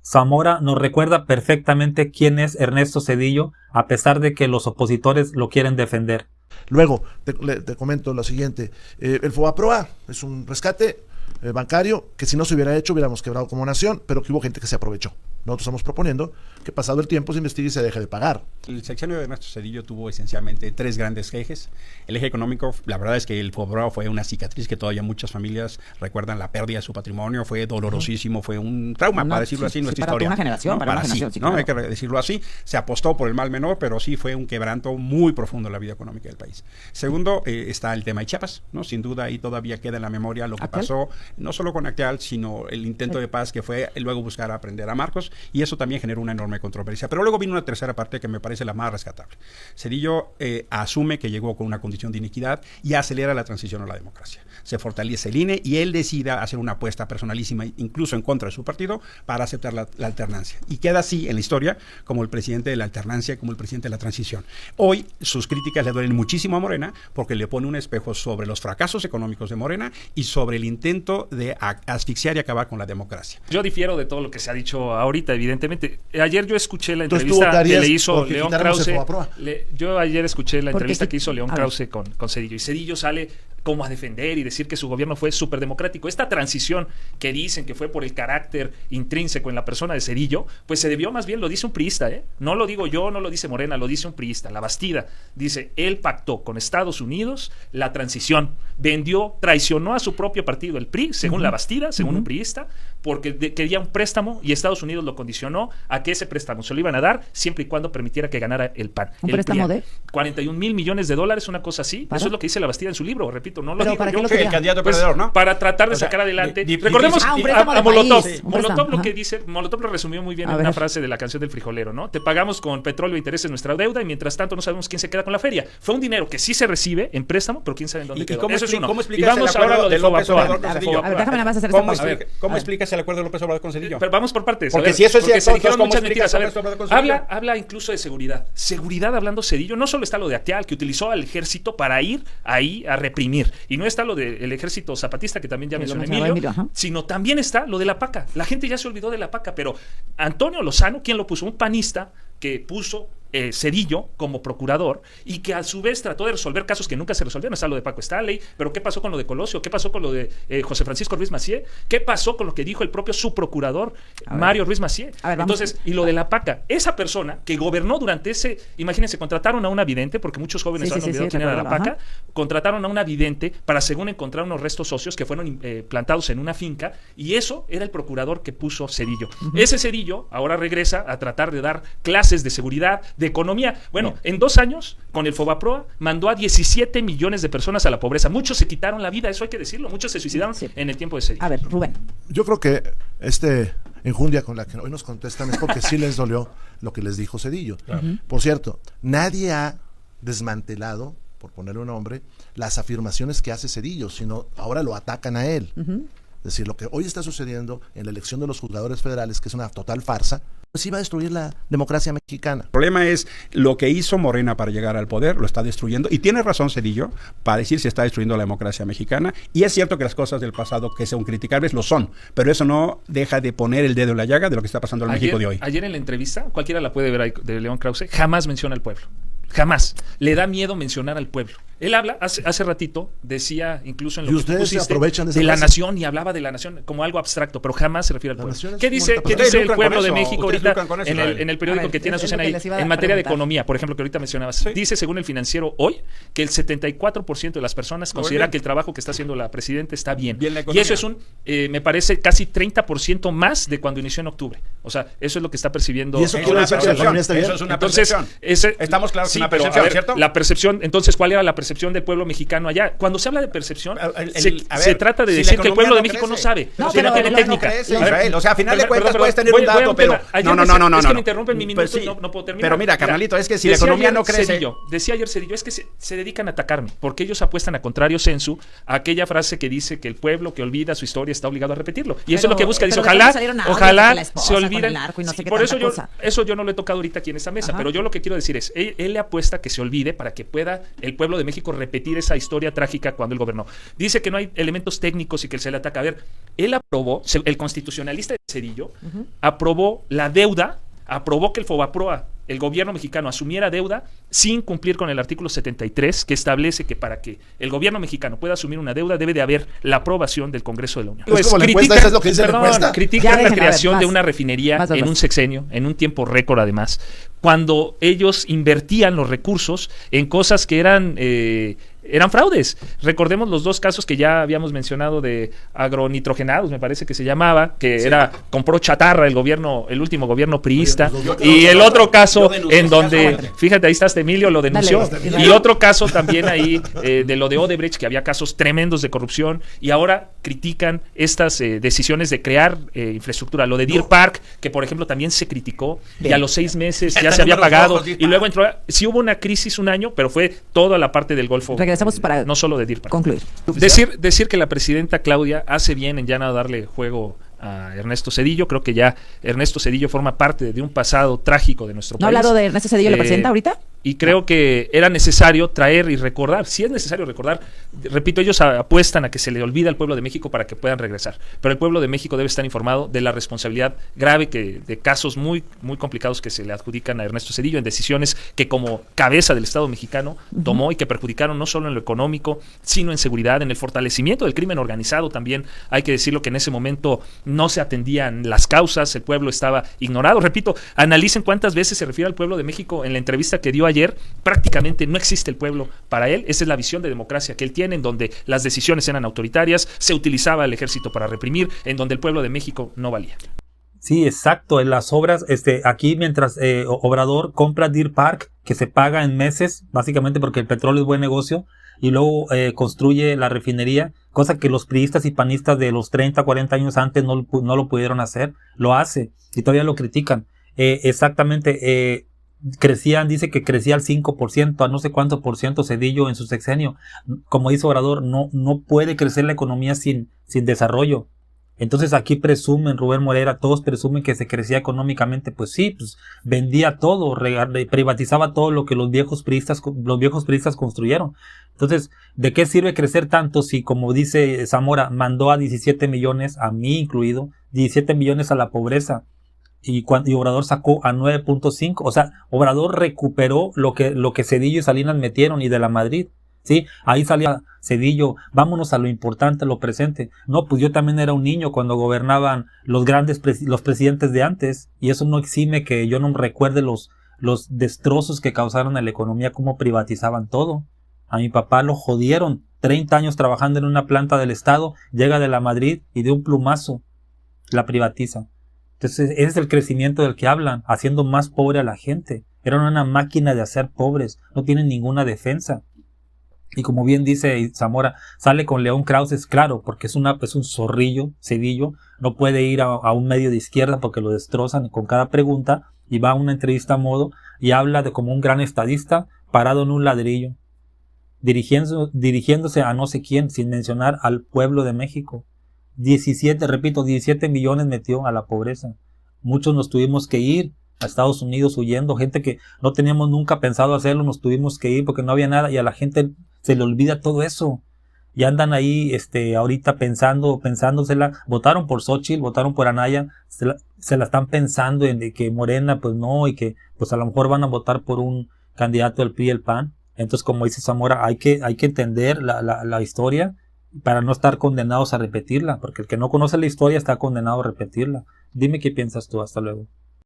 Zamora nos recuerda perfectamente quién es Ernesto Zedillo, a pesar de que los opositores lo quieren defender. Luego, te comento lo siguiente. El FOBAPROA es un rescate bancario que si no se hubiera hecho hubiéramos quebrado como nación, pero que hubo gente que se aprovechó. Nosotros estamos proponiendo que pasado el tiempo se investigue y se deje de pagar. El sexenio de Ernesto Zedillo tuvo esencialmente 3 grandes ejes. El eje económico, la verdad es que el FOBAPROA fue una cicatriz que todavía muchas familias recuerdan. La pérdida de su patrimonio fue dolorosísimo, fue un trauma, para decirlo así, nuestra historia. Para una generación, para una generación, sí, ¿no? Hay que decirlo así. Se apostó por el mal menor, pero sí fue un quebranto muy profundo en la vida económica del país. Segundo, está el tema de Chiapas, ¿no? Sin duda ahí todavía queda en la memoria lo que pasó, no solo con Acteal, sino el intento de paz que fue luego buscar aprender a Marcos, y eso también generó una enorme controversia. Pero luego vino una tercera parte que me parece la más rescatable. Zedillo asume que llegó con una condición de iniquidad y acelera la transición a la democracia. Se fortalece el INE y él decida hacer una apuesta personalísima, incluso en contra de su partido, para aceptar la alternancia. Y queda así en la historia como el presidente de la alternancia, como el presidente de la transición. Hoy sus críticas le duelen muchísimo a Morena porque le pone un espejo sobre los fracasos económicos de Morena y sobre el intento de asfixiar y acabar con la democracia. Yo difiero de todo lo que se ha dicho ahorita, evidentemente. Ayer yo escuché la entrevista que le hizo León Krause. Yo ayer escuché la entrevista que hizo León Krause con Zedillo, y Zedillo sale como a defender y decir que su gobierno fue súper democrático. Esta transición que dicen que fue por el carácter intrínseco en la persona de Zedillo, pues se debió, más bien lo dice un priista, no lo digo yo, no lo dice Morena, lo dice un priista. La Bastida dice, él pactó con Estados Unidos la transición, traicionó a su propio partido, el PRI, según la Bastida, según un priista, porque quería un préstamo y Estados Unidos lo condicionó a que ese préstamo se lo iban a dar siempre y cuando permitiera que ganara el PAN. ¿Un préstamo de? 41 mil millones de dólares, una cosa así. Eso es lo que dice la Bastida en su libro, repito, no lo pero digo yo. Que el candidato perdedor, ¿no? Para tratar de sacar adelante. Recordemos a Molotov. Sí. Molotov lo que dice, Molotov lo resumió muy bien en una frase de la canción del frijolero, ¿no? Te pagamos con petróleo e intereses nuestra deuda y mientras tanto no sabemos quién se queda con la feria. Fue un dinero que sí se recibe en préstamo, pero quién sabe en dónde quedó. Eso es uno. ¿Cómo y vamos ahora a lo de López Obrador con Zedillo? Déjame nada más hacer ¿Cómo explicas el acuerdo de López Obrador con Zedillo? Pero vamos por partes. Porque si eso es cierto, se dijeron muchas mentiras. Habla incluso de seguridad. Seguridad hablando Zedillo. No solo está lo de Acteal, que utilizó al ejército para ir ahí a reprimir. Y no está lo del ejército zapatista, que también ya mencionó Emilio, sino también está lo de la PACA. La gente ya se olvidó de la PACA, pero Antonio Lozano, ¿quién lo puso? Un panista que puso Zedillo como procurador y que a su vez trató de resolver casos que nunca se resolvieron. Está lo de Paco Stanley, pero ¿qué pasó con lo de Colosio? ¿Qué pasó con lo de José Francisco Ruiz Massieu? ¿Qué pasó con lo que dijo el propio subprocurador Mario Ruiz Massieu? Entonces, y lo de la PACA, esa persona que gobernó durante imagínense, contrataron a una vidente, porque muchos jóvenes han olvidado quién era la PACA, contrataron a una vidente para según encontrar unos restos óseos que fueron plantados en una finca, y eso era el procurador que puso Zedillo. Ese Zedillo ahora regresa a tratar de dar clases de seguridad, de economía. Bueno, en 2 años, con el FOBAPROA, mandó a 17 millones de personas a la pobreza. Muchos se quitaron la vida, eso hay que decirlo. Muchos se suicidaron en el tiempo de Zedillo. A ver, Rubén. Yo creo que enjundia con la que hoy nos contestan es porque sí les dolió lo que les dijo Zedillo. Por cierto, nadie ha desmantelado, por ponerle un nombre, las afirmaciones que hace Zedillo, sino ahora lo atacan a él. Es decir, lo que hoy está sucediendo en la elección de los juzgadores federales, que es una total farsa, pues iba a destruir la democracia mexicana. El problema es lo que hizo Morena para llegar al poder, lo está destruyendo, y tiene razón Zedillo para decir si está destruyendo la democracia mexicana, y es cierto que las cosas del pasado que son criticables lo son, pero eso no deja de poner el dedo en la llaga de lo que está pasando en México de hoy. Ayer en la entrevista, cualquiera la puede ver ahí, de León Krause, jamás menciona al pueblo. Jamás. Le da miedo mencionar al pueblo. Él habla, hace ratito, decía incluso en lo que tú pusiste, de la nación, y hablaba de la nación como algo abstracto, pero jamás se refiere al pueblo. ¿Qué dice el pueblo de México ahorita en el periódico que tiene Azucena ahí, en materia de economía, por ejemplo, que ahorita mencionabas? Sí. Dice, según el Financiero hoy, que el 74% de las personas considera que el trabajo que está haciendo la presidenta está bien. Y eso es me parece, casi 30% más de cuando inició en octubre. O sea, eso es lo que está percibiendo. ¿Y eso quiere decir que la economía está bien? Eso es una percepción. Estamos claros que es una percepción, ¿cierto? La percepción, entonces, ¿cuál era la percepción del pueblo mexicano allá? Cuando se habla de percepción, se trata de decir que el pueblo de México no sabe, no tiene técnica. O sea, a final de cuentas puedes tener un dato, pero no. Es que me interrumpen mi minuto y no puedo terminar. Pero mira, carnalito, es que si la economía no crece... Decía ayer Zedillo, es que se dedican a atacarme, porque ellos apuestan a contrario sensu a aquella frase que dice que el pueblo que olvida su historia está obligado a repetirlo. Y eso es lo que busca. Dice, ojalá se olviden. Por eso yo no lo he tocado ahorita aquí en esta mesa, pero yo lo que quiero decir es, él le apuesta que se olvide para que pueda el pueblo de México México repetir esa historia trágica cuando él gobernó. Dice que no hay elementos técnicos y que se le ataca. A ver, él aprobó, el constitucionalista de Zedillo, aprobó la deuda, aprobó que el Fobaproa, el gobierno mexicano, asumiera deuda sin cumplir con el artículo 73, que establece que para que el gobierno mexicano pueda asumir una deuda debe de haber la aprobación del Congreso de la Unión. Pues critican la creación de una refinería en un sexenio, en un tiempo récord además, cuando ellos invertían los recursos en cosas que eran fraudes. Recordemos los dos casos que ya habíamos mencionado de agronitrogenados, me parece que se llamaba, que compró chatarra el último gobierno priista. Y el otro caso en donde, fíjate, ahí está Emilio, lo denunció. Y otro caso también ahí de lo de Odebrecht, que había casos tremendos de corrupción, y ahora critican estas decisiones de crear infraestructura. Lo de Deer Park, que por ejemplo también se criticó, y a los 6 meses ya se había pagado, y luego entró, sí hubo una crisis un año, pero fue toda la parte del Golfo. Regresamos para no solo de Deer Park. Concluir. Decir que la presidenta Claudia hace bien en ya no darle juego a Ernesto Zedillo. Creo que ya Ernesto Zedillo forma parte de un pasado trágico de nuestro país. ¿No ha hablado de Ernesto Zedillo la presidenta ahorita? Y creo que era necesario traer y recordar, si es necesario recordar, repito, ellos apuestan a que se le olvida al pueblo de México para que puedan regresar, pero el pueblo de México debe estar informado de la responsabilidad grave de casos muy, muy complicados que se le adjudican a Ernesto Zedillo en decisiones que como cabeza del Estado mexicano tomó y que perjudicaron no solo en lo económico, sino en seguridad, en el fortalecimiento del crimen organizado también. Hay que decirlo que en ese momento no se atendían las causas, el pueblo estaba ignorado. Repito, analicen cuántas veces se refiere al pueblo de México en la entrevista que dio ayer. Prácticamente no existe el pueblo para él. Esa es la visión de democracia que él tiene, en donde las decisiones eran autoritarias, se utilizaba el ejército para reprimir, en donde el pueblo de México no valía. Sí, exacto. En las obras, aquí mientras Obrador compra Deer Park, que se paga en meses, básicamente porque el petróleo es buen negocio, y luego construye la refinería, cosa que los priistas y panistas de los 30, 40 años antes no lo pudieron hacer, lo hace, y todavía lo critican. Exactamente, dice que crecía al 5%, a no sé cuánto por ciento Zedillo en su sexenio. Como dice Obrador, no puede crecer la economía sin desarrollo. Entonces aquí presumen, Rubén Moreira, todos presumen que se crecía económicamente. Pues sí, pues vendía todo, privatizaba todo lo que los viejos priistas construyeron. Entonces, ¿de qué sirve crecer tanto si, como dice Zamora, mandó a 17 millones, a mí incluido, 17 millones a la pobreza? Y Obrador sacó a 9.5, o sea, Obrador recuperó lo que Zedillo y Salinas metieron, y de la Madrid, ¿sí? Ahí salía Zedillo, vámonos a lo importante, a lo presente. No, pues yo también era un niño cuando gobernaban los presidentes de antes, y eso no exime que yo no recuerde los destrozos que causaron a la economía, cómo privatizaban todo. A mi papá lo jodieron, 30 años trabajando en una planta del Estado, llega de la Madrid y de un plumazo la privatiza. Entonces, ese es el crecimiento del que hablan, haciendo más pobre a la gente. Eran una máquina de hacer pobres, no tienen ninguna defensa. Y como bien dice Zamora, sale con León Krauze, claro, porque es un zorrillo, Zedillo, no puede ir a un medio de izquierda porque lo destrozan con cada pregunta, y va a una entrevista a modo y habla de como un gran estadista parado en un ladrillo, dirigiéndose a no sé quién, sin mencionar al pueblo de México. 17 millones metió a la pobreza. Muchos nos tuvimos que ir a Estados Unidos huyendo, gente que no teníamos nunca pensado hacerlo, nos tuvimos que ir porque no había nada, y a la gente se le olvida todo eso. Y andan ahí ahorita pensándosela, votaron por Xóchitl, votaron por Anaya, se la están pensando en que Morena pues no, y que pues a lo mejor van a votar por un candidato del PRI y el PAN. Entonces, como dice Zamora, hay que entender la historia para no estar condenados a repetirla, porque el que no conoce la historia está condenado a repetirla. Dime qué piensas tú. Hasta luego.